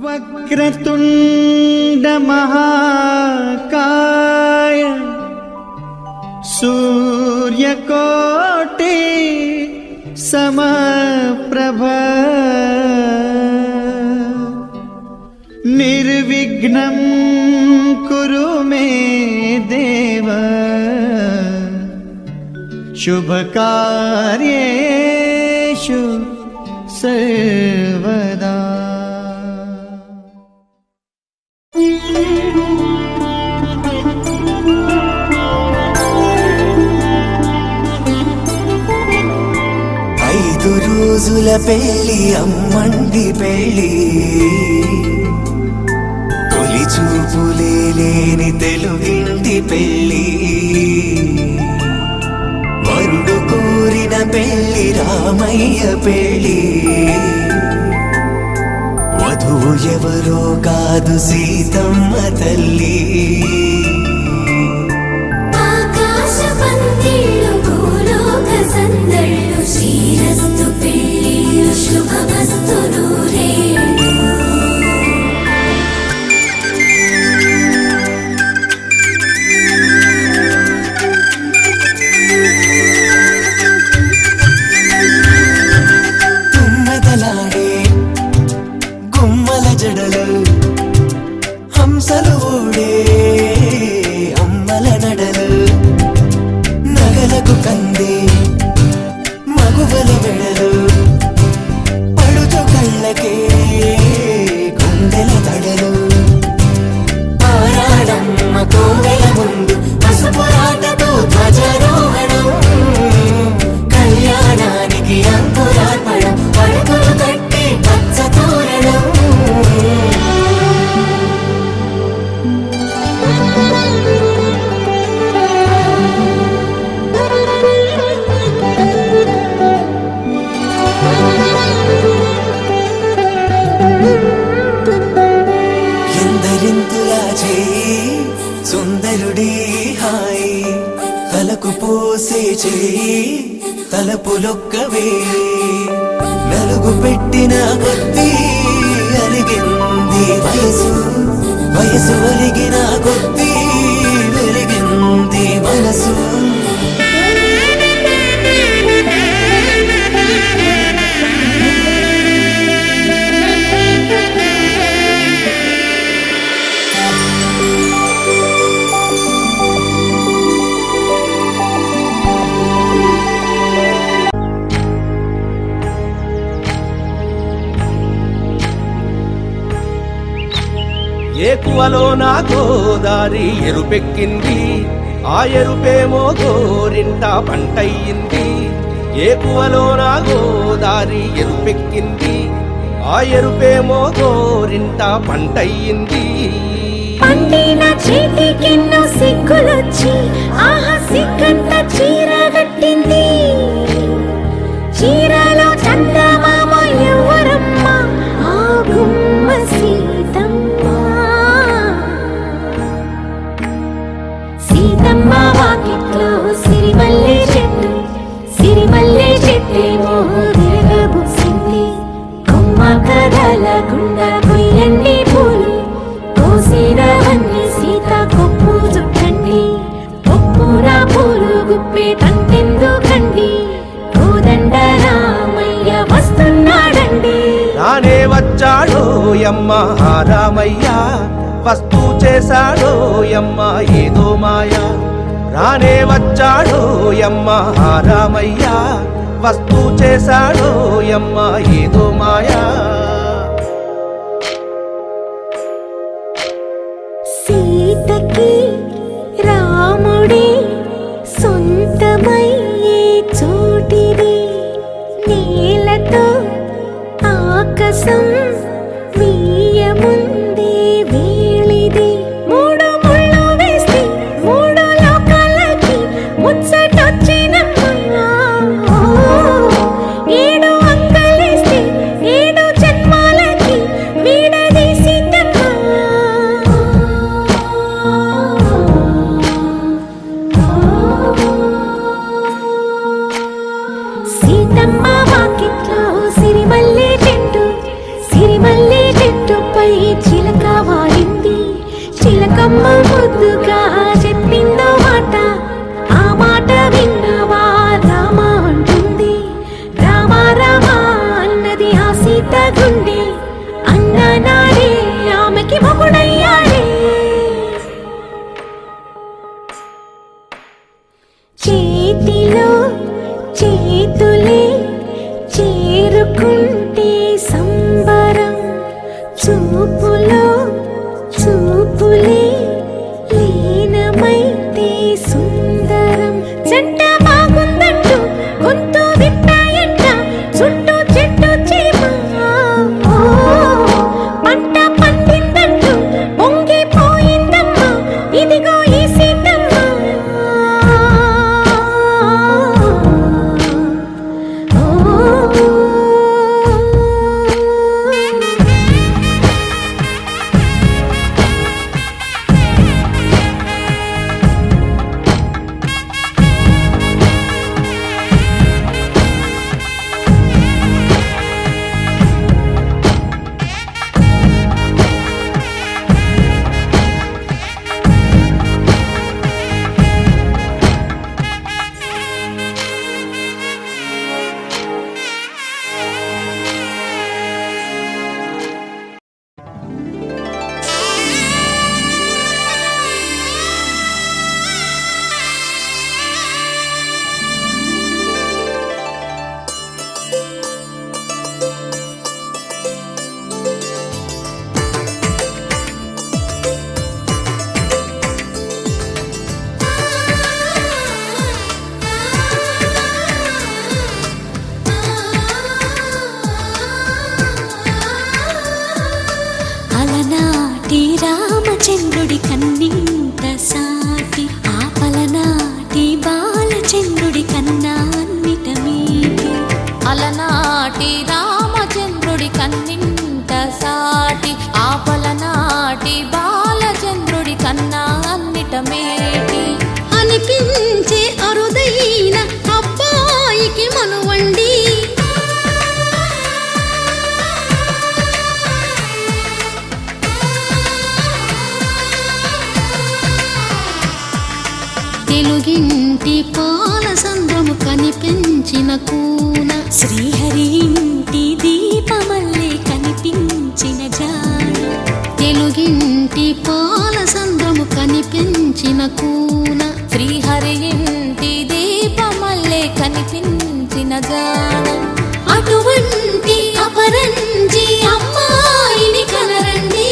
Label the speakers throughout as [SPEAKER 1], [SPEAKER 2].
[SPEAKER 1] वक्रतुंड महाकाय सूर्यकोटि समप्रभ निर्विघ्नं कुरु मे देव शुभकार्येषु सर्वदा।
[SPEAKER 2] ఐదు రోజుల పెళ్లి అమ్మండి పెళ్లి, తొలి చూపులే లేని తెలుగింటి పెళ్లి, వరుడు కోరిన పెళ్లి రామయ్య పెళ్లి, వధువు ఎవరో కాదు సీతమ్మ తల్లి.
[SPEAKER 3] శ్రీరస్తు పెళ్ళిళ్ళు శుభమస్తు నూరేళ్ళు.
[SPEAKER 2] తుమ్మెదలాడే గుమ్మల జడలు, హంసలు ఊడే అమ్మల నడలు, నగలకు కంది మగువల వెడలు, పడుచు కళ్ళకే గుండెల తడలు, ఆరాడమ్మ కోవెల ముందు పసుపు రాటతో ధ్వజారోహణం, కళ్యాణానికి అంకురార్పణం, పడకలు కట్టి పచ్చ తోరణం. ఎందరింతులా చేయి సుందరుడి హాయి, తలకు పోసే చేయి తలపులొక్కవే, నలుగు పెట్టిన కొద్దీ అలిగింది వయసు, వయసు ఒలిగిన కొద్దీ వెలిగింది మనసు.
[SPEAKER 4] ఏకువలో నా గోదారి ఎరుపెక్కింది, ఆ ఎరుపేమో గోరింట పంటయ్యింది. ఏకువలో నా గోదారి ఎరుపెక్కింది, ఆ ఎరుపేమో గోరింట పంటయ్యింది.
[SPEAKER 3] పండిన చేతికెన్నో సిగ్గులొచ్చి ఆహా సిగ్గంత చీర కట్టింది. చీరలో చందమామ ఎవరమ్మ, ఆ గుమ్మ సీతమ్మ. సీతమ్మ వాకిట్లో సిరిమల్లె చెట్టు, సిరిమల్లె చెట్టేమో విరగబూసింది. కొమ్మ కదలకుండా కొయ్యండి పూలు, కోసినవన్నీ సీత కొప్పు చుట్టండి. కొప్పున పూలు గుప్పే తంతెందుకండి, కోదండ రామయ్య వస్తున్నాడండి.
[SPEAKER 4] రానే వచ్చాడో యమ్మ రామయ్య, వస్తూ చేశాడో యమ్మ ఏదో మాయ. రానే వచ్చాడో యమ్మ రామయ్య, వస్తూ చేశాడో యమ్మ ఏదో మాయా.
[SPEAKER 3] సీతకి రాముడే సొంతమయ్యే చోటిది, నేలతో ఆకాశం వీయముందే వేళిది. మూడు ముళ్ళు వేస్తే మూడు లోకాలకి ముచ్చటొచ్చినమ్మా, ఏడు అంకలేస్తే ఏడు జన్మ అలనాటి రామచంద్రుడి కన్నింత సాటి ఆపలనాటి బాలచంద్రుడి కన్నా అన్నిట మీటి
[SPEAKER 5] అలనాటి రామచంద్రుడి కన్నింత సాటి ఆపలనాటి బాలచంద్రుడి కన్నా అన్నిట మేటి
[SPEAKER 3] అనిపించే అరుదైన అబ్బాయికి మనువండి తెలుగింటి పాల సంద్రము కనిపించిన కూన శ్రీహరి ఇంటి దీపమల్లే కనిపించిన జాడ తెలుగింటి పాల సంద్రము కనిపించిన కూన
[SPEAKER 5] శ్రీహరి ఇంటి దీపమల్లే కనిపించిన జాడ
[SPEAKER 3] అటువంటి అపరంజి అమ్మాయిని కనరండి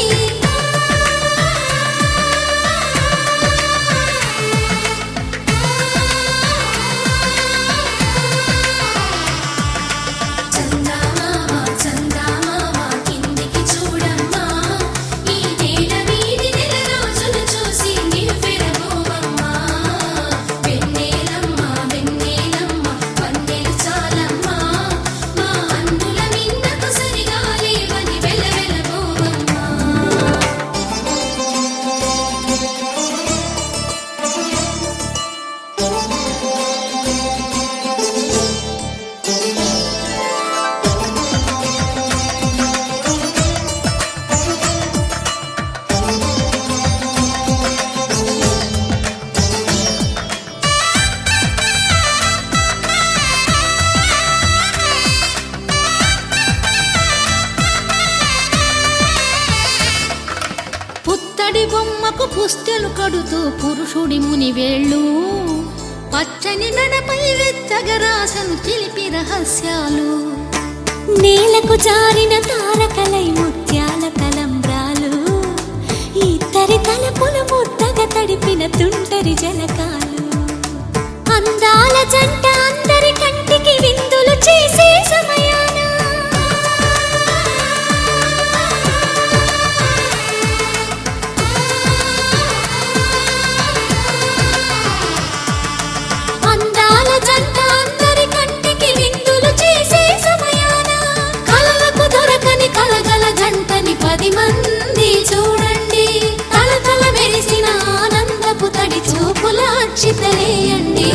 [SPEAKER 3] పుత్తడి బొమ్మకు పుస్తెలు కడుతూ పురుషుడి ముని వేళ్ళు పచ్చని మెడపై వెచ్చగరాసను చిలిపి రహస్యాలు నేలకు జారిన తారకలై ముత్యాల తలంబ్రాలు ఇద్దరి తలపులు ముద్దగా తడిపిన తుంటరి జలకాలు అందాల జంట అందరి కంటికి విందులు చేసే సమయాన అందాల జంట అందరి కంటికి విందులు చేసే సమయాన కలలకు దొరకని కలగల జంటని 10 మంది చూడండి తలతల మెరిసిన ఆనందపు తడి చూపుల అచ్చితలేయండి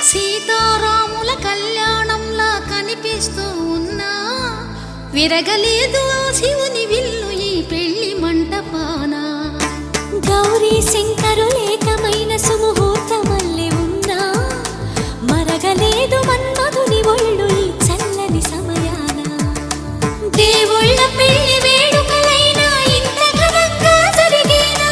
[SPEAKER 3] సీతారాముల కళ్యాణంలా కనిపిస్తూ ఉన్నా విరగలేదు ఆ శివుని విల్లు ఈ పెళ్లి మంటపాన గౌరీ శంకరులేకమైన సుముహూర్తమల్లె ఉన్నా మరగలేదు మన్మధుని ఒళ్ళు ఈ చల్లని సమయాన దేవుళ్ళ పెళ్లి వేడుకలైనా ఇంత ఘనంగా జరిగేనా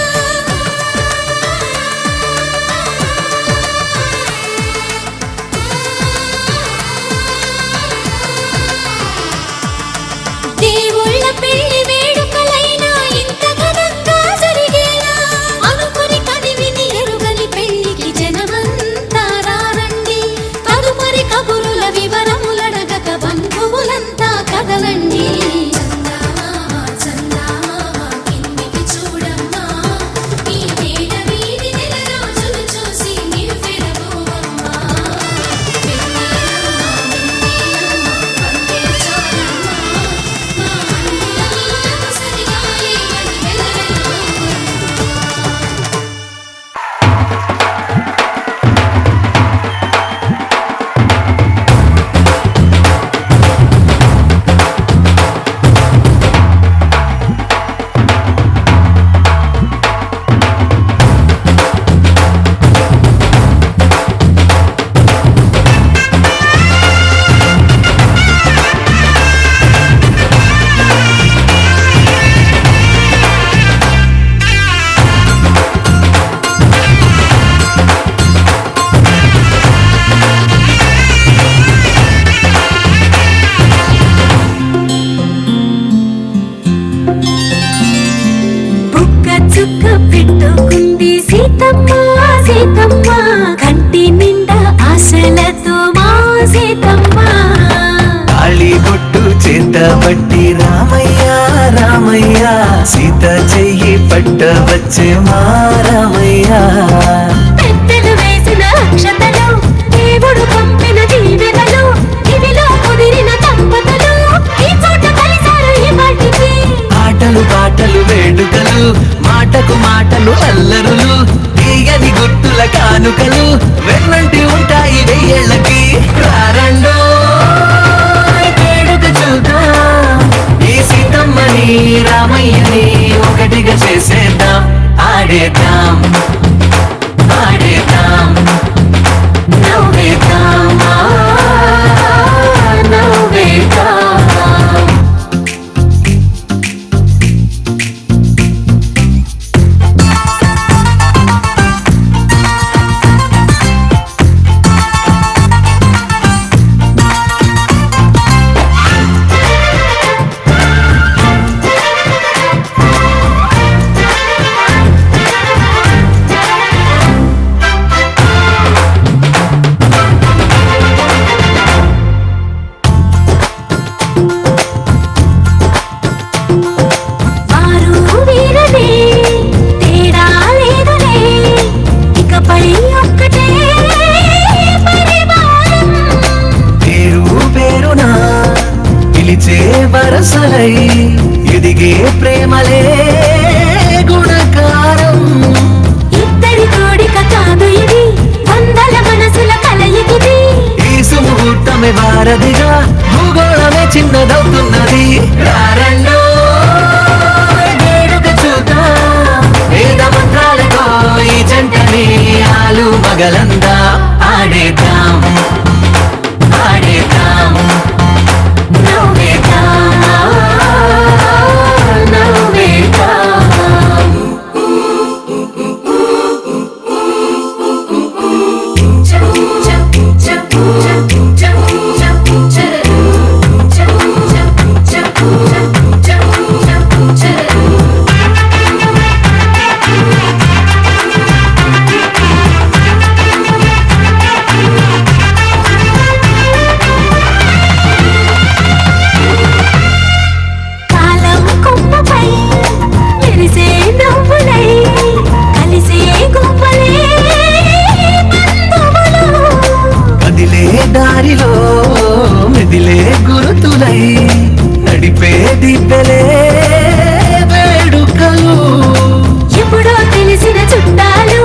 [SPEAKER 3] దేవుళ్ళ పెళ్లి వేడుకలైనా ఇంత ఘనంగా జరిగేలా అనుకుని కదిలి
[SPEAKER 6] చుక్క పెట్టుకుంది సీతమ్మ సీతమ్మ కంటి నిండా ఆశలతో మా సీతమ్మ
[SPEAKER 2] తాళి బొట్టు చేతబట్టి రామయ్య రామయ్య సీత చెయ్యి పట్టవచ్చే మా రామయ్య
[SPEAKER 6] పెద్దలు వేసిన అక్షతలు దేవుడు పంపిన దీవెనలు ఇవిలో కుదిరిన దంపతులు ఈ చోట కలిసారు ఈ వాటికి
[SPEAKER 2] ఆటలు పాటలు వేడుకలు మాటకు మాటలు అల్లరులు తీయని గుర్తుల కానుకలు వెన్నంటి ఉంటాయి వెయ్యేళ్ళకి రారండో వేడుక చూద్దాం ఈ సీతమ్మని రామయ్యని ఒకటిగా చేసేద్దాం ఆడేద్దాం ఆడేద్దాం నవ్వేద్దాం నవ్వేద్దాం
[SPEAKER 6] వారు వీరనే తేడా లేదులే ఇకపై ఒక్కటే పరివారం
[SPEAKER 2] పేరు పేరునా పిలిచే వరసలై ఎదిగే ప్రేమలే గుణకారం
[SPEAKER 6] ఇద్దరి కోడిక కాదు ఇది వందల మనసుల కలయికిది
[SPEAKER 2] ఈ సుముహూర్తమే వారధిగా భూగోళమే చిన్నదవుతున్నది రారండో వేడుక చూద్దాం వేద మంత్రాలతో ఈ జంటని ఆలు మగలందా ఆడేద్దాం ఆడేద్దాం నవ్వేద్దాం నవ్వేద్దాం
[SPEAKER 6] కాలం కొమ్మపై మెరిసే నవ్వులై కలిసే గుంపలే బంధువులు
[SPEAKER 2] కదిలే దారిలో మెదిలే గురుతులై నడిపే దిబ్బలే వేడుకలు
[SPEAKER 6] ఎప్పుడో తెలిసిన చుట్టాలు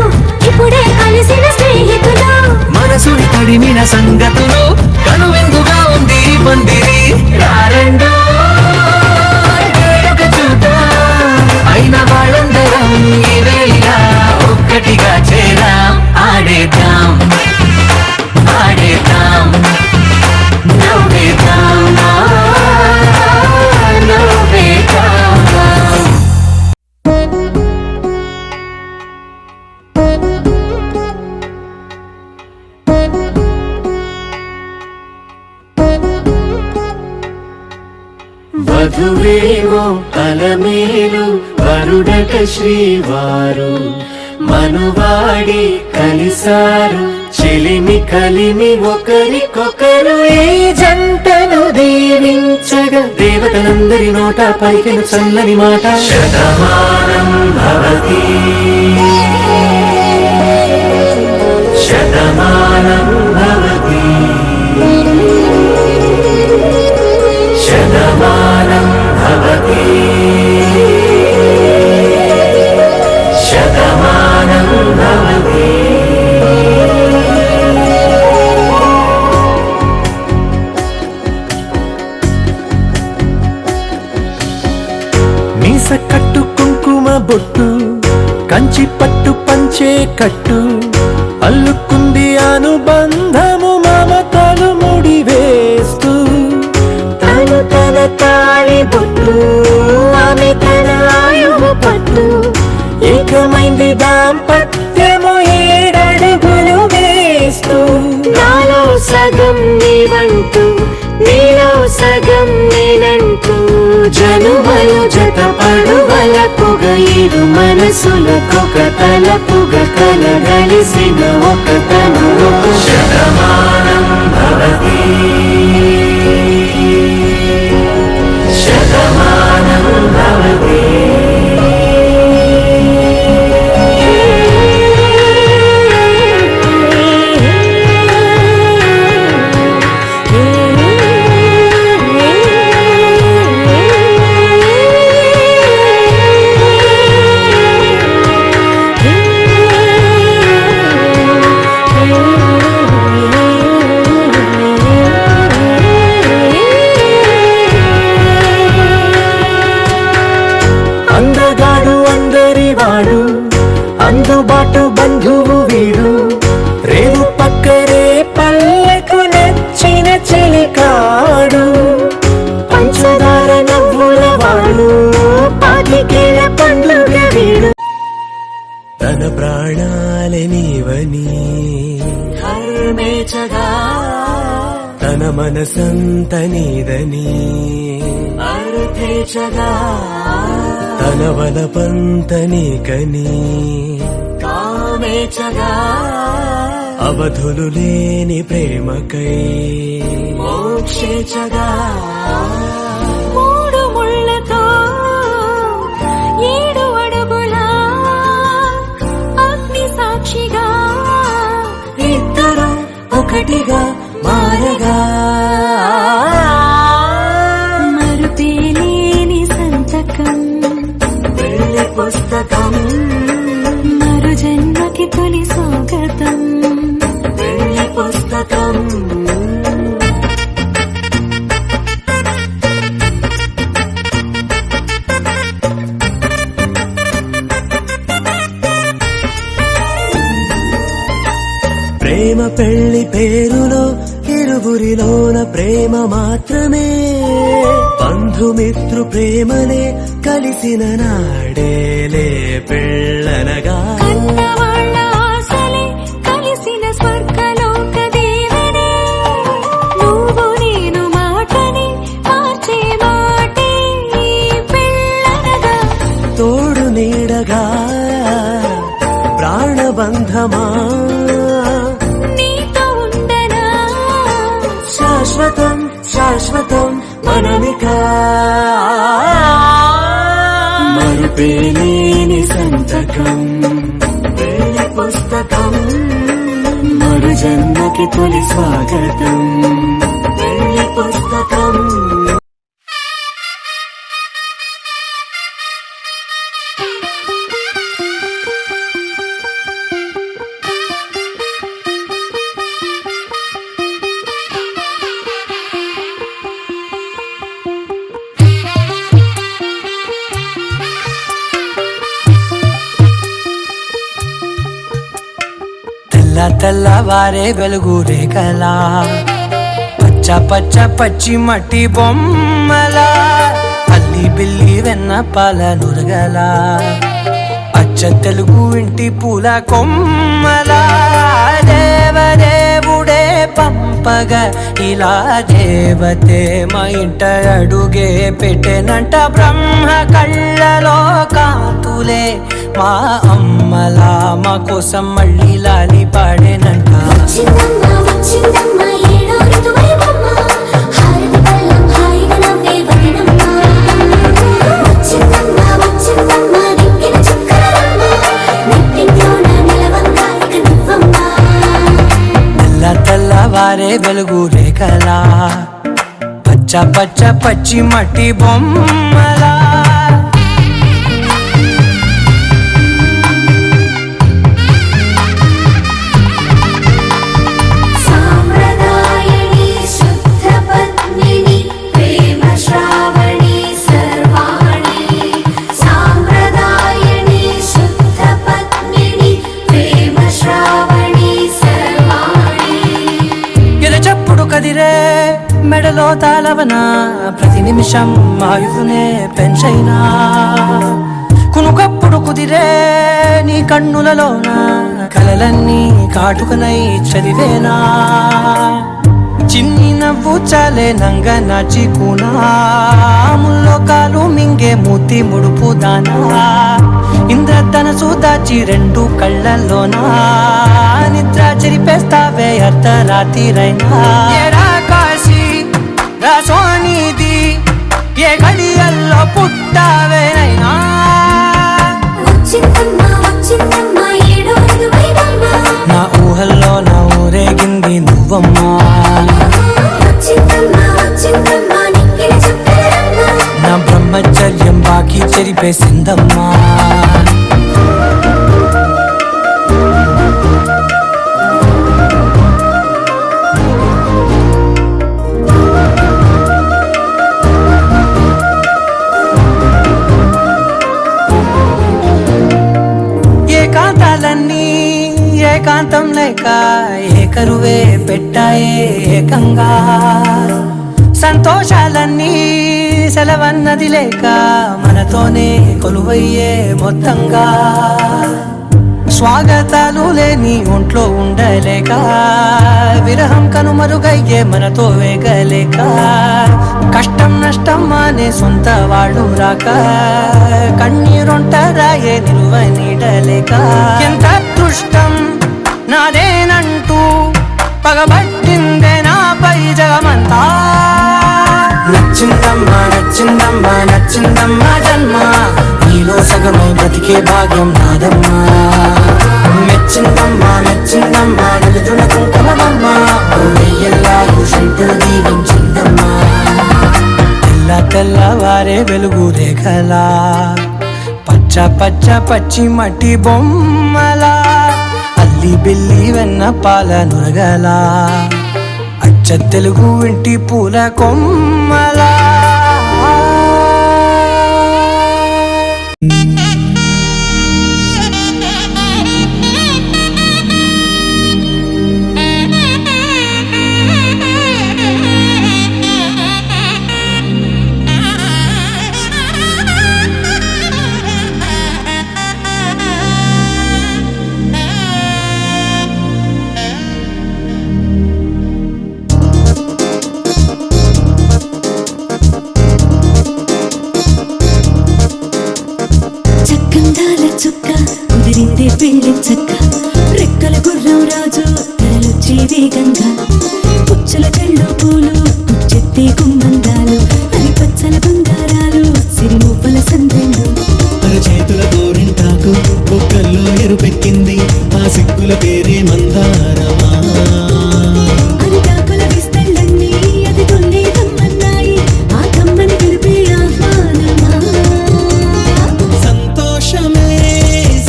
[SPEAKER 6] ఇప్పుడే కలిసిన స్నేహితులు
[SPEAKER 2] మనసుని తడిమిన సంగతులు కనువిందుగా ఉంది ఈ పందిరి రారండో వేడుక చూద్దాం అయిన వాళ్ళందరం ఈ వేళ ఒక్కటిగా చేరాం ఆడేద్దాం ఆడేద్దాం నవ్వేద్దాం నవ్వేద్దాం వధువేవో అలమేలు వరుడట శ్రీవారు మనువాడి కలిసారు చెలిమి కలిమి ఒకరికొకరు ఈ జంటను దీవించగా దేవతలందరి నోట పలికిన చల్లని మాట శతమానం భవతి శతమానం భవతి శతమానం భవతి శతమానం భవతి మీస కట్టు కుంకుమ బొట్టు కంచి పట్టు పంచే కట్టు అల్లుకుంది అనుబంధము మమతలు ముడివేస్తూ తను తన తాళి బొట్టు ఆమె తన ఆయువు పట్టు ఏకమైంది దాంపత్యము 7 అడుగులు వేస్తూ నాలో సగం నీవంటూ నీలో సగం నేనంటూ జనుమలు జత పడువల పొగ
[SPEAKER 6] ఇరు మనసులకొక తలపుగా కలగలిసిన ఒక తను శతమానం భవతి శతమానం భవతి అందగాడు అందరి వాడు అందుబాటు బంధువు వీడు రేవు పక్కరే పల్లెకు నచ్చిన చెలికాడు పంచదార నవ్వుల వాడు పాతికేల పండుగ వీడు
[SPEAKER 2] తన ప్రాణాలే నీవని
[SPEAKER 6] హర్మేచగా
[SPEAKER 2] తన మనసంత నీదని
[SPEAKER 6] అర్థేచగా
[SPEAKER 2] తన వలపంత నీకని
[SPEAKER 6] కామేచగా
[SPEAKER 2] అవధులు లేని ప్రేమకై
[SPEAKER 6] మోక్షేచగా మూడు ముళ్ళతో 7 అడుగుల అగ్ని సాక్షిగా ఇద్దరు ఒకటిగా మారగా మరుపేలేని సంతకం పెళ్లి పుస్తకం మరు జన్మకి తొలి స్వాగతం పెళ్లి పుస్తకం
[SPEAKER 2] ప్రేమ పెళ్లి పేరులో ఇరువురిలోన ప్రేమ మాత్రమే బంధుమిత్రు ప్రేమనే కలిసిన నాడేలే పెళ్ళనగా
[SPEAKER 6] కన్నవాళ్ళ ఆశలే కలిసిన స్వర్గలోక దేవనే నువ్వు నేను మాటని మార్చే మాటే పెళ్ళనగా
[SPEAKER 2] తోడు నీడగా ప్రాణబంధమా
[SPEAKER 6] నీతో ఉండనా
[SPEAKER 2] శాశ్వతం శాశ్వతం మనమికా
[SPEAKER 6] మరుపేలేని సంతకం పెళ్లి పుస్తకం మరు జన్మకి తొలి స్వాగతం పెళ్లి పుస్తకం
[SPEAKER 2] తెల్లవారే వెలుగు రేఖలా పచ్చ పచ్చ పచ్చి మట్టి బొమ్మలా అల్లి బిల్లి వెన్న పాల నురగలా అచ్చ తెలుగు ఇంటి పూల కొమ్మలా దేవదేవుడే పంపగా ఇలా దేవతే మా ఇంట అడుగే పెట్టెనంట బ్రహ్మ కళ్ళలో కాంతులే మా అమ్మలా మా కోసం మళ్ళీ లాలి పాడేనంట
[SPEAKER 6] వచ్చిందమ్మ వచ్చిందమ్మ ఏడో ఋతువైవమ్మ హారతి పళ్ళం హాయిగా నవ్వే వదనమ్మ వచ్చిందమ్మ వచ్చిందమ్మ దిక్కిన చుక్కలమ్మ నెట్టింట్లోన నిలవంగా ఇక నువ్వమ్మ
[SPEAKER 2] తెల్లవారే వెలుగు రేఖలా పచ్చ పచ్చ పచ్చి మట్టి బొమ్మలా
[SPEAKER 6] సాంప్రదాయని శుద్ధ పద్మిని ప్రేమ శ్రావణి సర్వాణి సాంప్రదాయని శుద్ధ పద్మిని ప్రేమ శ్రావణి సర్వాణి
[SPEAKER 2] ఎరచప్పుడు కదిరే మెడలో తాళవన ప్రతి నిమిషం ఆయుధునే పెంచైనా కునుకప్పుడు కుదిరే నీ కన్నులలోన కలలన్నీ కాటుకనై చదివేనా చిన్నిన నవ్వు చాలే నంగ నాచి ముల్లోకాలు మింగే మూతి ముడుపు దానా ఇంద్రధనసు దాచి రెండు కళ్ళల్లోనా నిద్ర చెరిపేస్తావే అర్ధరాత్రిరైనా ఏరా కాశీ రా సోనిది ఏ గడియల్లో పుట్టావేనైనా
[SPEAKER 6] వచ్చిందమ్మా వచ్చిందమ్మా ఏడో ఇరువైవమ్మా
[SPEAKER 2] నా ఊహల్లో నా ఊరేగింది నువ్వమ్మా
[SPEAKER 6] వచ్చిందమ్మా వచ్చిందమ్మా నిక్కిన చుక్కలమ్మా
[SPEAKER 2] నా బ్రహ్మచర్యం బాకీ చెరిపేసిందమ్మా ఏకాంతాలన్నీ ఏకాంతం లేక ఏకరువే పెట్టాయే ఏకంగా సంతోషాలన్నీ సెలవన్నది లేక మనతోనే కొలువయ్యే మొత్తంగా స్వాగతాలు లేని ఒంట్లో ఉండలేక విరహం కనుమరుగయ్యే మనతో వేగలేక కష్టం నష్టం అనే సొంత వాళ్ళు రాక కన్నీరొంటరాయే నిలువ నీడలేక ఎంత అదృష్టం నాదేనంటూ పగబట్టిందే నాపై జగమంతా నచ్చిందమ్మా నచ్చిందమ్మా నచ్చిందమ్మా జన్మ నీలో సగమై బ్రతికే భాగ్యం నాదమ్మా మెచ్చిందమ్మా మెచ్చిందమ్మా నిలుతున్న కుంకుమమ్మా వెయ్యల్లా భూషంతులు దీవించిందమ్మా తెల్ల తెల్లవారే వెలుగు రేఖలా పచ్చ పచ్చ పచ్చి మట్టి బొమ్మలా అల్లి బిల్లి వెన్న పాల నురగలా అచ్చ తెలుగు ఇంటి పూల కొమ్మలా
[SPEAKER 6] చక్కందాల చుక్క కుదిరిందే పెళ్లి చక్క రెక్కల గుర్రం రాజు తరలొచ్చే వేగంగా పుచ్చల చెళ్ళు పూలు కుచ్చెత్తే గుమ్మందాలు అని పచ్చల బంగారాలు సిరిమువ్వల సందెళ్ళు
[SPEAKER 7] చేతుల గోరింటాకు బొక్కల్లో ఎరుపెక్కింది ఆ సిగ్గుల పేరే మందారమా
[SPEAKER 6] అరిటాకుల విస్తళ్ళన్నీ అది తొల్లి కమ్మన్నాయి ఆ కమ్మని పిలిపే ఆహ్వానమా
[SPEAKER 7] సంతోషమే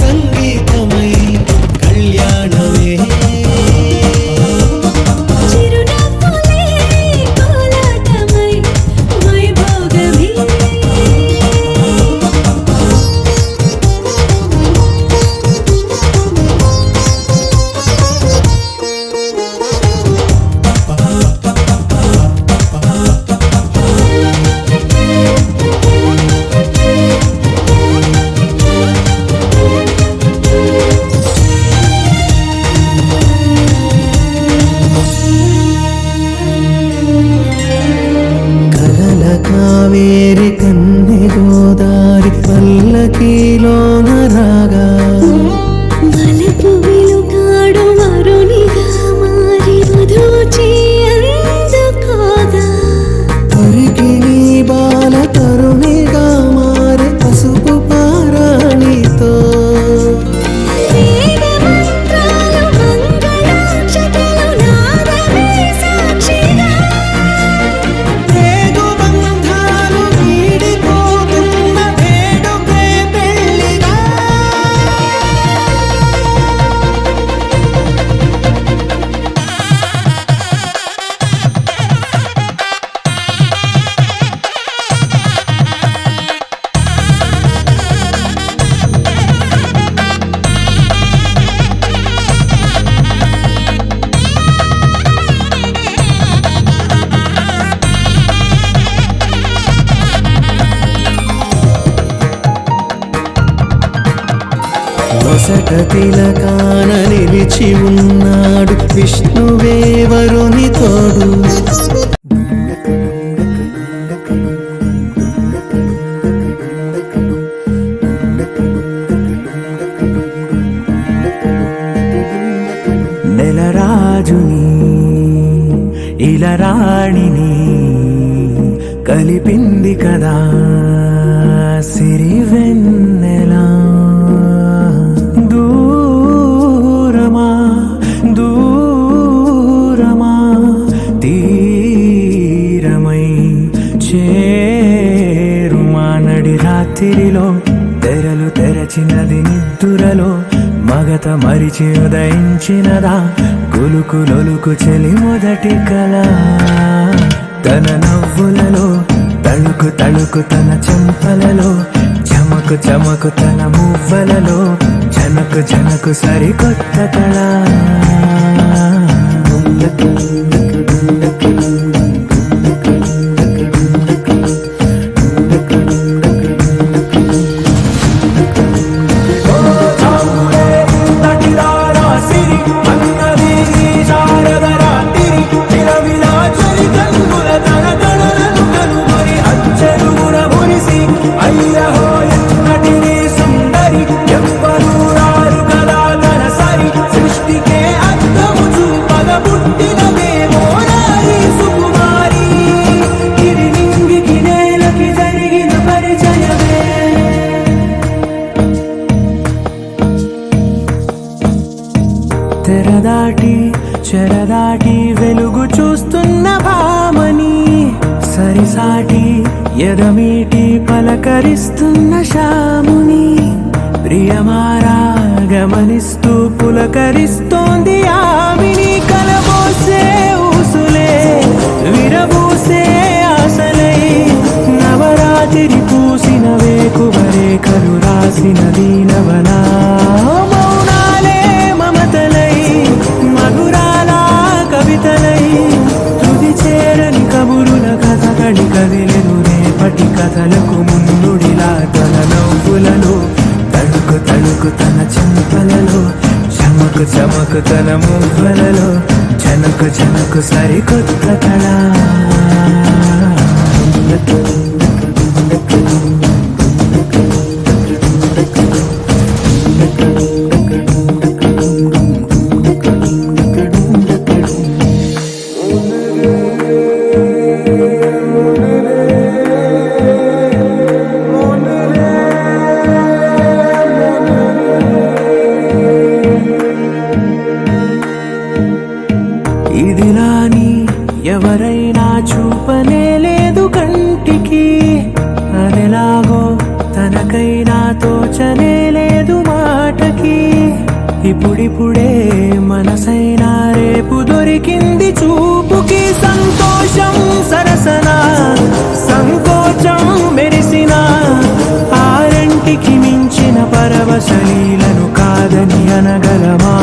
[SPEAKER 7] సంగీతమై కళ్యాణమే
[SPEAKER 6] చిరునవ్వులే కోలాటమై వైభోగమే
[SPEAKER 7] కలల కావేరి కన్నె గోదారి పల్లకీలోన రాగా
[SPEAKER 6] వలపు వెలుగాడు వరునిగా మారి వధూచి అందుకోగా
[SPEAKER 7] తరికి నీ బాల తరుణిగా మారే పసుపు పారాణితో
[SPEAKER 6] వేద మంత్రాలు మంగళాక్షతలు నాదమే సాక్షిగా
[SPEAKER 7] రేగు బంధాలు వీడిపోతున్న వేడుకే పెళ్లిగా వసట తిలకాన నిలిచి ఉన్నాడు విష్ణువే వరుని తోడు ఇలరాణిని కలిపింది కదా సిరి వెన్నెలా దూరమా దూరమా తీరమై చేరుమా నడి రాత్రిలో తెరలు తెరచినది నిద్దురలో మగత మరిచి ఉదయించినదా కులుకు లొలుకు చెలి మొదటి కళ తన నవ్వులలో తళుకు తళుకు తన చెంపలలో చమకు చమకు తన మువ్వలలో జనకు జనకు సరికొత్త కళ తెరదాటి చెరదాటి వెలుగు చూస్తున్న భామని సరిసాటి ఎదమీటి పలకరిస్తున్న శాముని ప్రియమారా గమనిస్తూ పులకరిస్తోంది ఆమిని కలబోసే ఊసులే విరబూసే ఆశలై నవరాత్రి పూసిన వేకువరే కలు రాసిన దీనవనా మౌనాలే మమతలై మధురాల కవితలై తుది చేరని కబురుల కథ కడి కదిలెను రేపటి కథలకు ముందుడిలా తన నవ్వులలో తడుకు తడుకు తన చెంపలలో చమకు చమకు తన మువ్వలలో జనకు జనకు సరికొత్త కళ ఇదిలాని ఎవరైనా చూపనే లేదు కంటికి అదెలాగో తనకైనా తోచనే లేదు మాటకి ఇప్పుడిప్పుడే మనసైనా రేపు దొరికింది చూపుకి సంతోషం సరసన సంకోచం మెరిసిన ఆరంటికి మించిన పరవశలీలను కాదని అనగలమా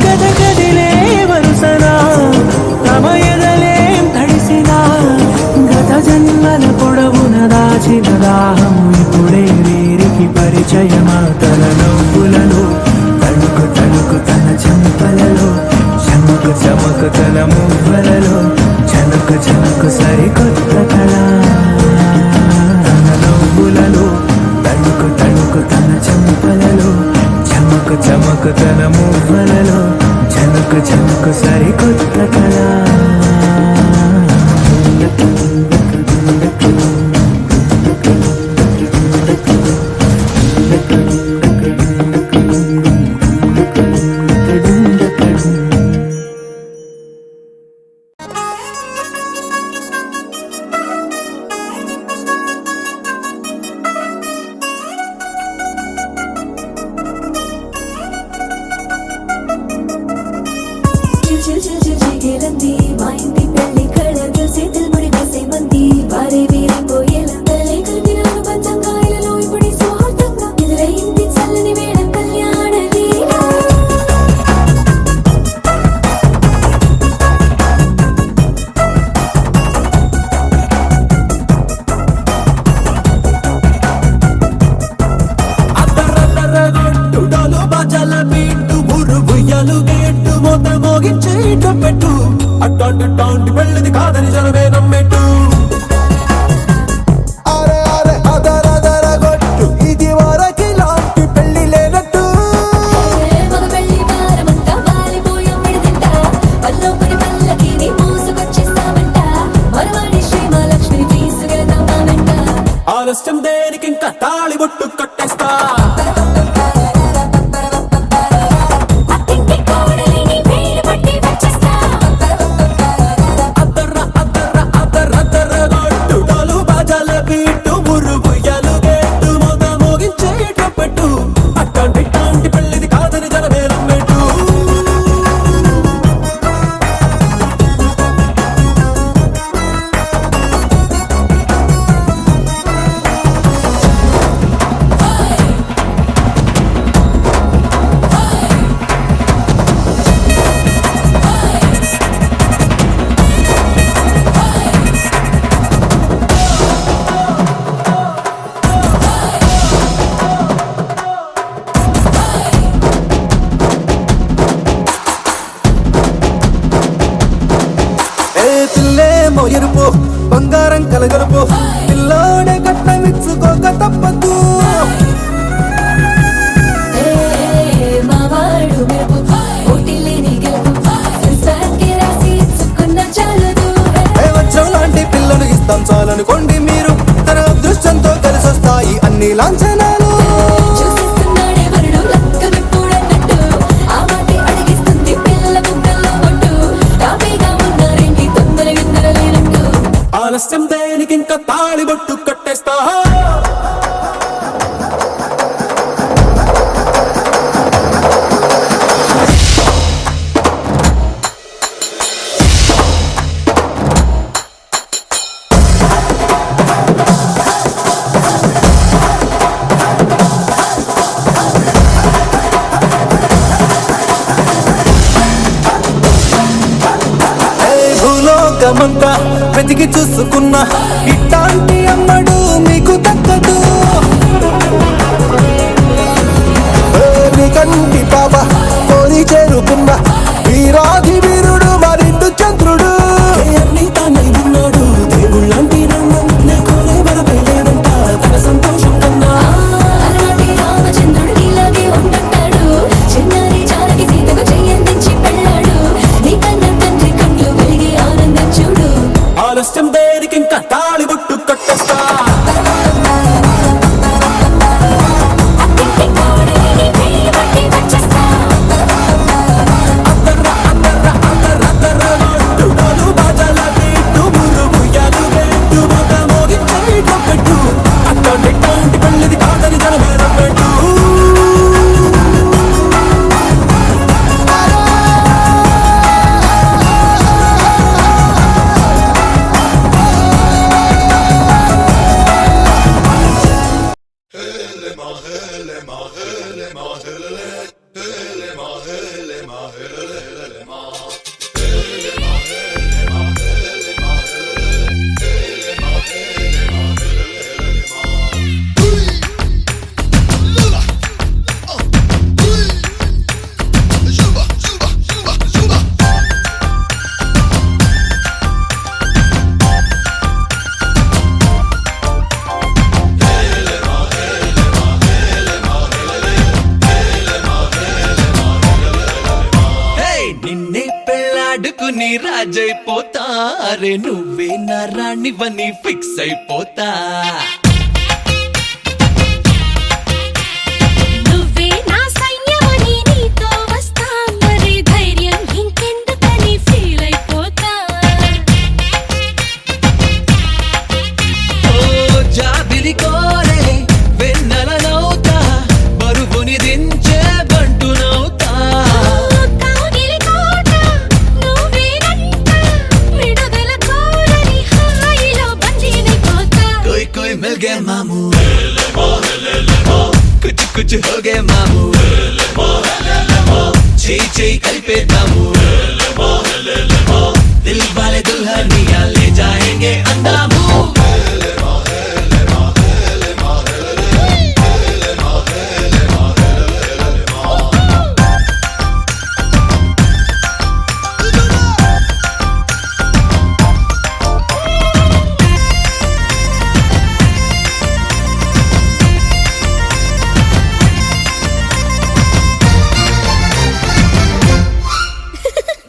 [SPEAKER 7] గద గదిలే వరుసనా తమ ఎదలేం తడిసినా గత జన్మల పొడవున దాచిన దాహం ఇప్పుడే వీరికి పరిచయమా తన నవ్వులలో తడుకు తడుకు తన చెంపలలో చమకు చమకు తన మువ్వలలో జనకు జనకు సరికొత్త కళ తన నవ్వులలో తడుకు తడుకు తన చెంపలలో చమకు చమకు తన మువ్వలలో జనకు జనకు సరికొత్త కళ
[SPEAKER 6] చిల్ చిల్ చిల్ చిగేలంది మా ఇంటి పెళ్లి కళగా చేతులు ముడి వేసే మంది వారే వీరే పోయేలా తలే కలిపిన పంచంగాయలలో ఇప్పుడు సౌహార్దంగా ఎదురైంది చల్లని వేళ కళ్యాణ లీల
[SPEAKER 7] అద్దరద్దరగొట్టుడలు బజల బీటు బుర్రుబుయ్యలు గేట్టు మొత్త మోగించేట పెట్టు అట్టాంటి టాంటి పెళ్ళిది కాదని జనమే నమ్మెట్టు అరే అరే అదరదరగొట్టు ఇది వరకి లాంటి పెళ్లి లేనట్టు
[SPEAKER 6] మగ పెళ్లి వారమంతా వాలిపోయాం విడిదింట పల్లోపడి పల్లకి నీ మోసుకొచ్చి
[SPEAKER 7] లాంఛనాలు
[SPEAKER 6] చూసేస్తున్నాడే వరుడు లక్కమెప్పుడన్నట్టు ఆ మాటే అడిగిస్తుంది పిల్ల ముద్దల్లో కొట్టు తాపీగా ఉన్నారేంటి తొందర గిందర లేనట్టు
[SPEAKER 7] ఆలస్యం దేనికి ఇంకా తాళిబొట్టు కట్టేస్తా భూలోకమంతా వెతికి చూసుకున్నా ఇట్లాంటి అమ్మడు మీకు దక్కదు నీ కంటి పాప కోరి చేరుకున్న వీరాధి వీరుడు మరిండు చంద్రుడు అన్ని తానై ఉన్నాడు దేవుళ్ళంటి నన్ను నే కోరే వరపై లేడంట తన సంతోషం కన్నా
[SPEAKER 6] అలనాటి రామచంద్రుడు ఇలాగే ఉండంటాడు చిన్నారి జానకి సీతకు చెయ్యందించి పెళ్ళాడు నీ కన్న తండ్రి కళ్ళు వెలిగి ఆనందం చూడు
[SPEAKER 7] ఆలస్యం దేనికి ఇంకా తాళిబొట్టు కట్టేస్తా
[SPEAKER 6] అత్తింటి కోడలిని చేయి పట్టి వచ్చేస్తా
[SPEAKER 7] టుడలు బాజల బీటు మురుగు యాలు బెట్టు మగ మోగి చేయిట పెట్టు అట్టండి టాంటి పెళ్ళిది కాదని జనమేరం పెట్టు
[SPEAKER 8] నిన్నే పెళ్ళాడుకుని రాజైపోతా అరే నువ్వే నా రాణివని ఫిక్స్ అయిపోతా
[SPEAKER 3] నువ్వే నా సైన్యమని నీతో వస్తా మరి ధైర్యం ఇంకెందుకని ఫీల్ అయిపోతా
[SPEAKER 8] ఓ జాబిలి కోరే వెన్నెలనవుతా బరువుని దించే బంటునవుతా
[SPEAKER 3] కాగిలి కోట నువ్వేనంట విడుదల కోరని హాయిలో బందీనైపోతా
[SPEAKER 8] कोई कोई मिल गए मामू कुछ कुछ हो गए मामू చేయి చేయి కలిపేద్దాము దిల్ వాలే దుల్హనియా లే జాయేంగే అందాము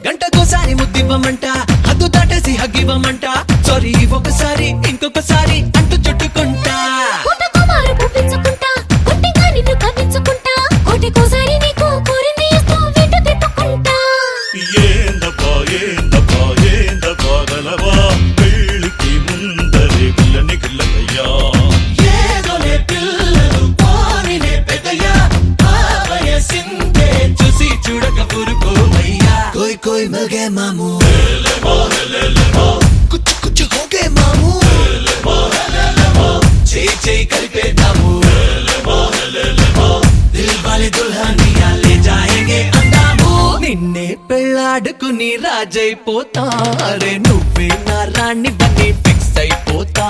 [SPEAKER 8] గంటకోసారి ముద్దివ్వమంట హద్దు దాటేసి హగ్గివ్వమంట సారీ ఒకసారి ఇంకొకసారి అంటూ చుట్టుకుంటా
[SPEAKER 3] పుట్టకుమారు పువ్వించుకుంటా పుట్టిగా నిన్ను కవ్వించుకుంటా కోటికోసారి నీకు కోరింది ఇస్తూ వెంట తిప్పుకుంటా
[SPEAKER 9] ఏందబ్బా ఏందబ్బా ఏందబ్బా గలవా పెళ్ళికి ముందరే పిల్లని గిల్లయ్యా
[SPEAKER 8] ఏదోలే పిల్లలు పోనిలే పెద్దయ్యా ఆ వయసిందే చూసి చూడక ఊరుకోవయ్యా కోయ్ కోయ్ మిల్ గए మామూ కుచ్ కుచ్ హో గए మామూ చేయి చేయి కలిపేద్దాము దిల్ వాలే దుల్హనియా లే జాయేంగే అందాము నిన్నే పెళ్ళాడుకుని రాజైపోతా అరే నువ్వే నా రాణివని ఫిక్స్ అయిపోతా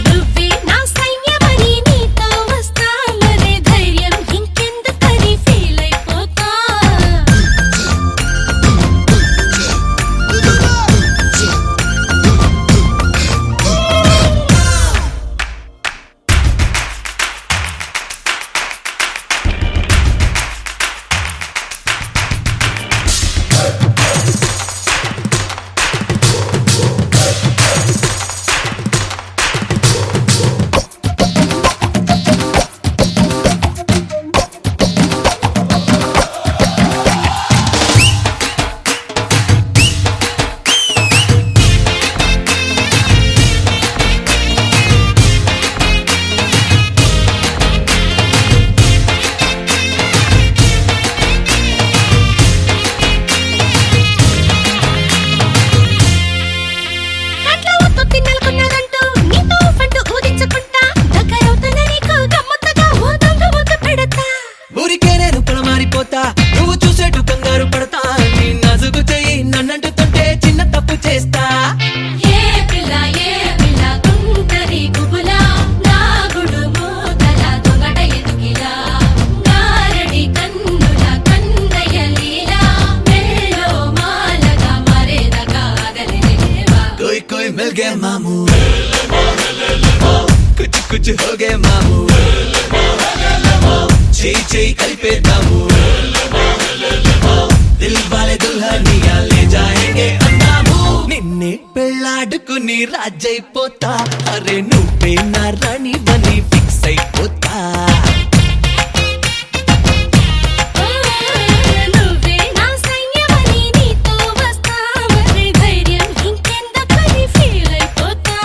[SPEAKER 3] నువ్వే నా సైన్యమని నీతో వస్తా మరి ధైర్యం ఇంకెందుకని ఫీల్ అయిపోతా
[SPEAKER 8] కుచ్ హోగే మాము చేయి కలిపేద్దాము దిల్ వాలే దుల్హనియా లే జాయేంగే అన్నాము నిన్నే పెళ్ళాడుకుని రాజైపోతా అరే నువ్వే నా రాణి బని ఫిక్స్ అయిపోతా
[SPEAKER 3] నువ్వే నా సైన్యమని నీతో వస్తా మరి ధైర్యం ఇంకెందుకని ఫీల్ అయిపోతా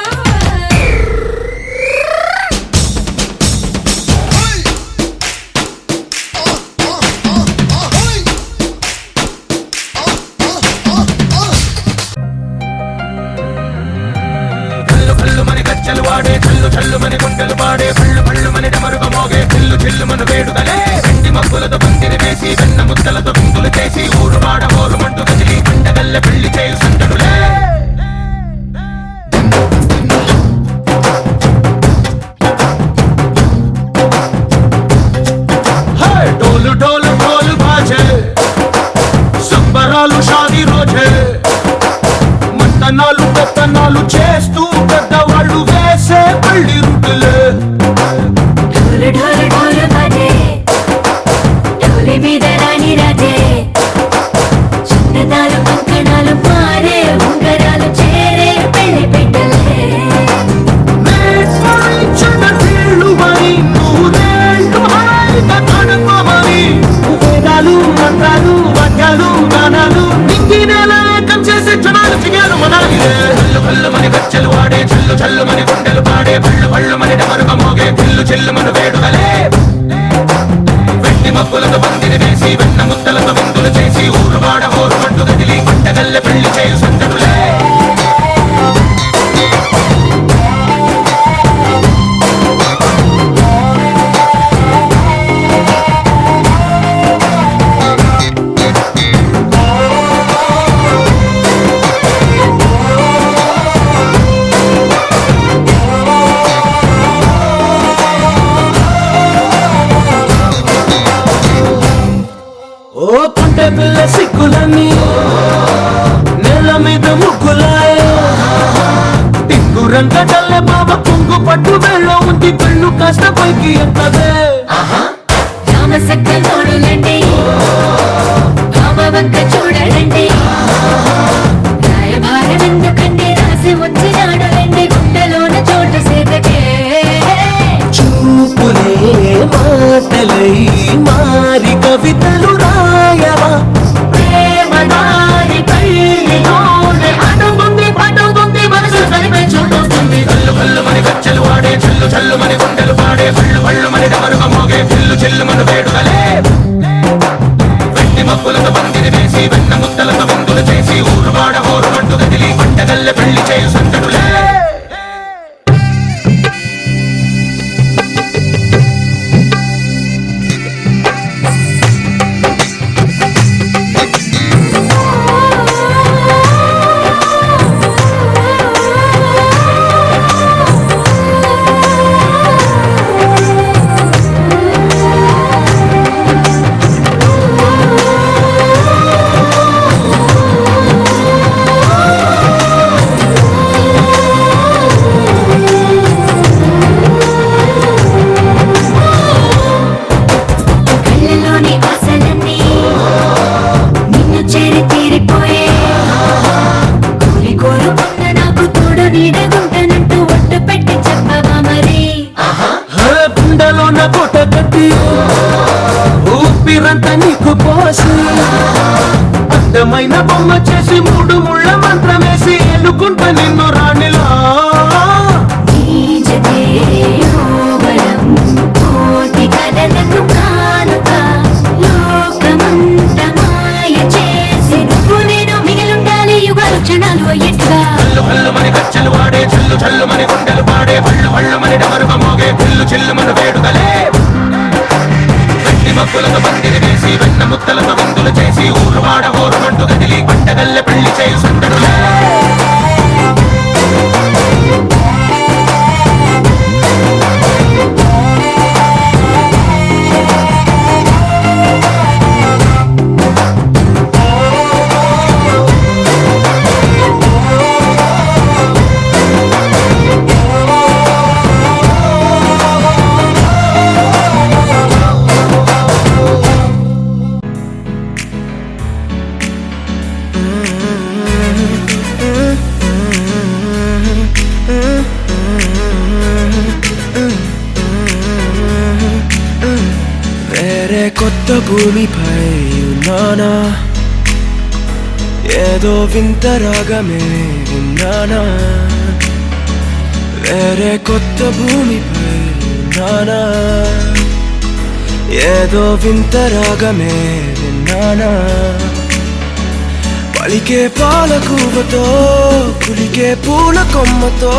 [SPEAKER 4] కల్లు కల్లు మని కచ్చలు వాడే చల్లు చల్లు మని గుండెలు పాడే పళ్ళు పళ్ళు మని డమరుగ మోగే చిల్లు చిల్లు మన వేడుదలే వెండి మబ్బులతో పందిరి వేసి వెన్న ముద్దలతో విందులు చేసి ఊరు వాడ ఊరు మంటు కదిలి పండగల్లె పెళ్లి చేయు సందడులే డోలు డోలు డోలు బాజే సంబరాలు షాదీ రోజే మంతనాలు పెత్తనాలు చేస్తూ పెద్దవాళ్ళు వేసే పెళ్లి రుట్టులే
[SPEAKER 6] ढोल ढोल ढोल बाजे ढोली మీద రాణి రాజే చిన్నదాలు కంకణాలు మారే ఉంగరాలు చేరే పెళ్లి పెట్టలే
[SPEAKER 4] చిన్న తీళ్ళుమని నూరేళ్ళు హాయిగా కడుకోమని వేదాలు మంత్రాలు వాద్యాలు గానాలు నింగినేల ఏకం చేసే జనాలు చిగాలు మనాలిలే కల్లు కల్లు మని గచ్చలు వాడే చల్లు చల్లు మని గుండెలు పాడే పళ్ళు పళ్ళు మని డమరుగ మోగే చిల్లు చిల్లు మన వేడుదలే వెండి మబ్బులతో పందిరి వేసి వెన్న ముద్దలతో విందులు చేసి ఊరు వాడ ఊరు మంటు కదిలి పంటగల్లె పెళ్లి చేయు సందడులే ఓ పుంటె పిల్ల సిక్కులన్నీ నెల మీద ముగ్గులాయ టింగు రంగటల్లె బాబ కుంగు పట్టు వేళ్ళ ఉంది పెళ్ళు కాస్త పైకి ఎత్తదే
[SPEAKER 6] రామ సక్క నోడులండి రామ వంక చూడడండి రాయభారం ఎందుకండి రాసి వచ్చినాడు రండి గుండెలోన చోటు సేదకే
[SPEAKER 4] చూపులే మాటలై మారి కవితలు రాయవా
[SPEAKER 6] ప్రేమదారి పెళ్లిలోనే అడుగుంది పడుగుంది మనసు కలిపే చూడొస్తుంది
[SPEAKER 4] కల్లు కల్లు మని గచ్చలు వాడే చల్లు చల్లు మని గుండెలు పాడే పళ్ళు పళ్ళు మని డమరుగ మోగే చిల్లు చిల్లు మన వేడుదలే వెండి మబ్బులతో పందిరి వేసి వెన్న ముద్దలతో విందులు చేసి ఊరు వాడ ఊరు మంటు కదిలి పంటగల్లె పెళ్లి చేయు సందడులే
[SPEAKER 6] కళ్ళలోని ఆశలన్నీ నిన్ను చేరి తీరిపోయే కోరి కోరుకున్న నాకు తోడు నీడగుంటానంటూ ఒట్టు పెట్టి చెప్పవా మరి
[SPEAKER 4] గుండెలో నా కోట కట్టి ఊపిరంతా నీకు పోసి అందమైన బొమ్మ చేసి మూడు ముళ్ళ మంత్రం వేసి ఎన్నుకుంటా నిన్ను రాణిలా
[SPEAKER 6] నీజతే యోగలం కోటి కలలకు కానుక లోకమంత మాయ చేసి నువ్వు నేను మిగిలుండాలి యుగాలు క్షణాలు అయ్యట్టుగా
[SPEAKER 4] కల్లు కల్లు మని గచ్చలు వాడే చల్లు చల్లు మని గుండెలు పాడే పళ్ళు పళ్ళు మని డమరుగ మోగే చిల్లు చిల్లు మన వేడుదలే వెండి మబ్బులతో పందిరి వేసి వెన్న ముద్దలతో విందులు చేసి ఊరు వాడ ఊరు మంటు కదిలి పంటగల్లె పెళ్లి చేయు సందడులే
[SPEAKER 7] వేరే కొత్త భూమిపై ఉన్నానా ఏదో వింత రాగమే విన్నానా వేరే కొత్త భూమిపై ఉన్నానా ఏదో వింత రాగమే విన్నానా పలికే పాలకూవతో కులికే పూల కొమ్మతో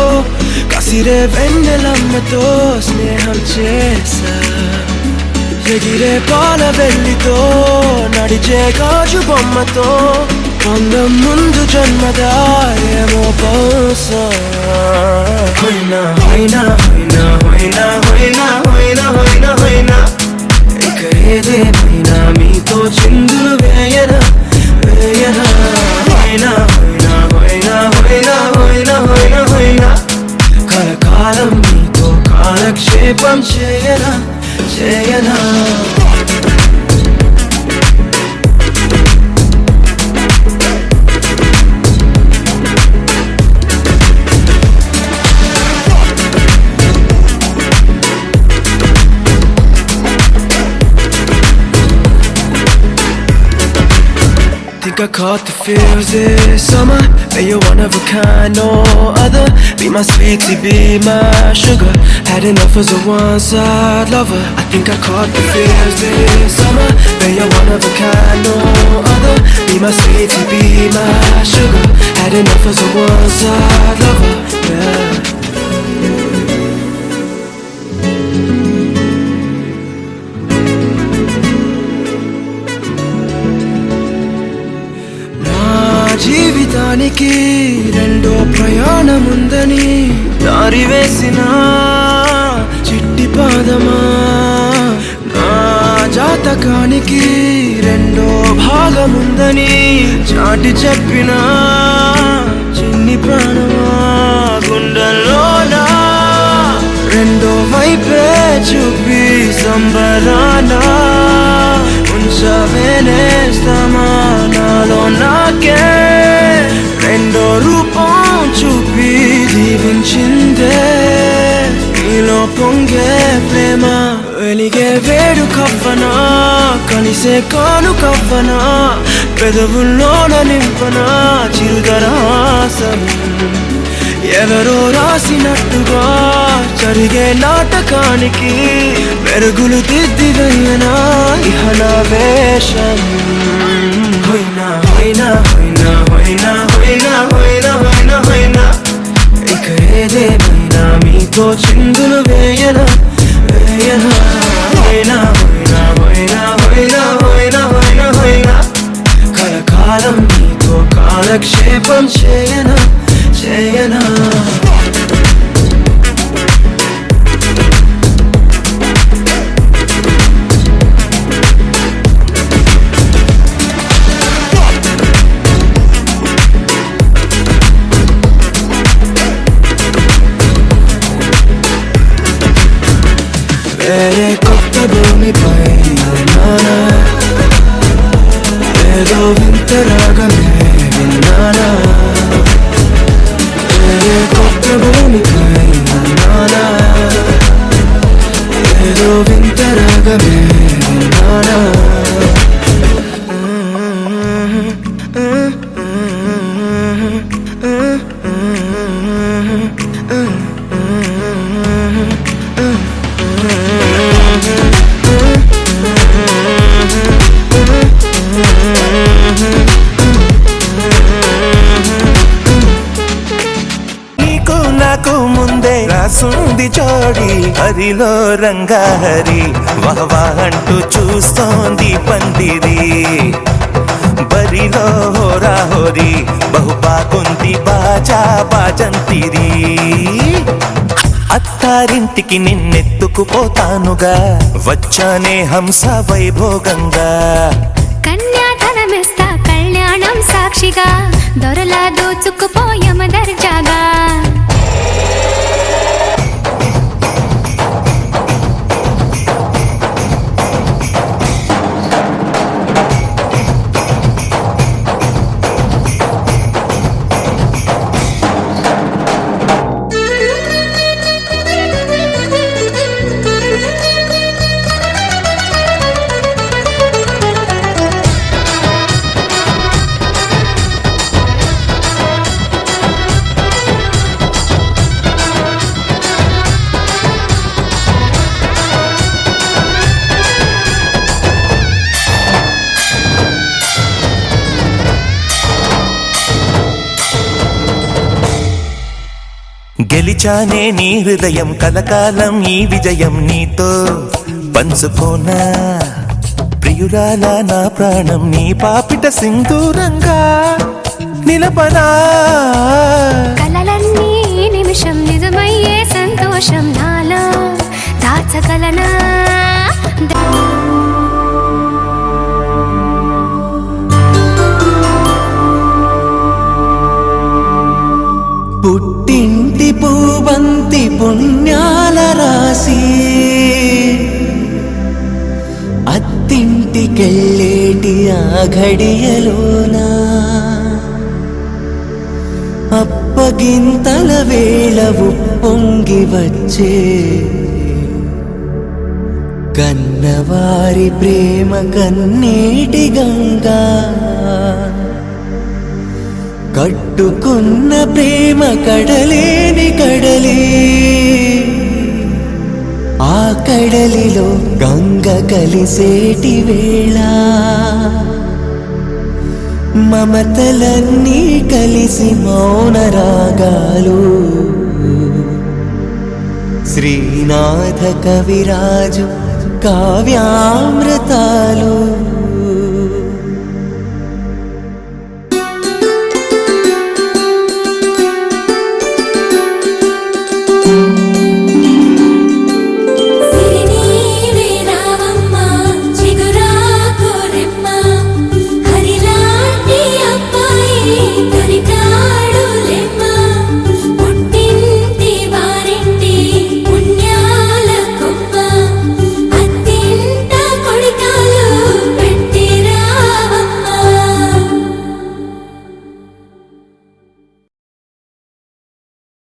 [SPEAKER 7] కసిరే వెన్నెలమ్మతో స్నేహం చేసా ఎగిరే పాల వెల్లితో నడిచే గాజు బొమ్మతో పొందం ముందు జన్మదా ఏమో బహుశా హోయినా హోయినా హోయినా హోయినా హోయినా హోయినా హోయినా హోయినా ఇక ఏదేమైనా మీతో చిందులు వేయనా వేయనా హోయినా హోయినా హోయినా హోయినా హోయినా హోయినా హోయినా కలకాలం మీతో కాలక్షేపం చేయనా చేయనా Think I caught the feels this summer. But you're one of a kind, no other. Be my sweetie, be my sugar. Had enough as a one-side lover. I think I caught the feels this summer. But you're one of a kind, no other. Be my sweetie, be my sugar. Had enough as a one-side lover. Yeah. జీవితానికి రెండో ప్రయాణముందని దారి వేసిన చిట్టి పాదమా నా జాతకానికి రెండో భాగముందని చాటి చెప్పిన చిన్ని ప్రాణమా గుండెల్లోనా రెండో వైపే చూపి సంబరానా ఉంచవేనేస్తమా నాలో నాకే రెండో రూపం చూపి దీవించిందే నీలో పొంగే ప్రేమ వెలిగే వేడు కవ్వనా కలిసే కాను కవ్వనా పెదవుల్లోన నింపనా చిరుదరాసం ఎవరో రాసినట్టుగా జరిగే నాటకానికి మెరుగులు దిద్దివయ్యనా ఇహనా వేషం హోయినా హోయినా హోయినా హోయినా హోయినా హోయినా హోయినా హోయినా ఇక ఏదేమైనా మీతో చిందులు వేయనా వేయనా హోయినా హోయినా హోయినా హోయినా హోయినా హోయినా హోయినా కలకాలం మీతో కాలక్షేపం చేయనా చేయనా వేరే కొత్త భూమిపై ఉన్నానా ఏదో వింత రాగమే విన్నానా వేరే కొత్త భూమిపై ఉన్నానా ఏదో వింత రాగమే విన్నానా
[SPEAKER 10] నీకు నాకు ముందే రాసుంది జోడి హరిలో రంగాహరి వహవా అంటూ చూస్తోంది పందిరి బరిలో హోరాహోరి బహుబాగుంది బాజా బాజంతిరి అత్తారింటికి నిన్నెత్తుకుపోతానుగా వచ్చానే హంస వైభోగంగా
[SPEAKER 3] కన్యాధనమిస్తా కళ్యాణం సాక్షిగా దొరలా దోచుకుపోయమ దర్జాగా
[SPEAKER 10] గెలిచానే నీ హృదయం కలకాలం ఈ విజయం నీతో పంచుకోనా ప్రియురాల నా ప్రాణం నీ పాపిట సింధూరంగా నిలపనా
[SPEAKER 3] కలలన్నీ నిమిషం నిజమయ్యే సంతోషం నాలో దాచగలనా
[SPEAKER 2] పుట్టింటి పూబంతి పుణ్యాల రాసి అత్తింటికెళ్ళేటి ఆ ఘడియలోనా అప్పగింతల వేళ ఉప్పొంగి వచ్చే కన్నవారి ప్రేమ కన్నీటి గంగా కట్టుకున్న ప్రేమ కడలేని కడలి ఆ కడలిలో గంగ కలిసేటి వేళ మమతలన్నీ కలిసి మౌన రాగాలు శ్రీనాథ కవిరాజు కావ్యామృతాలు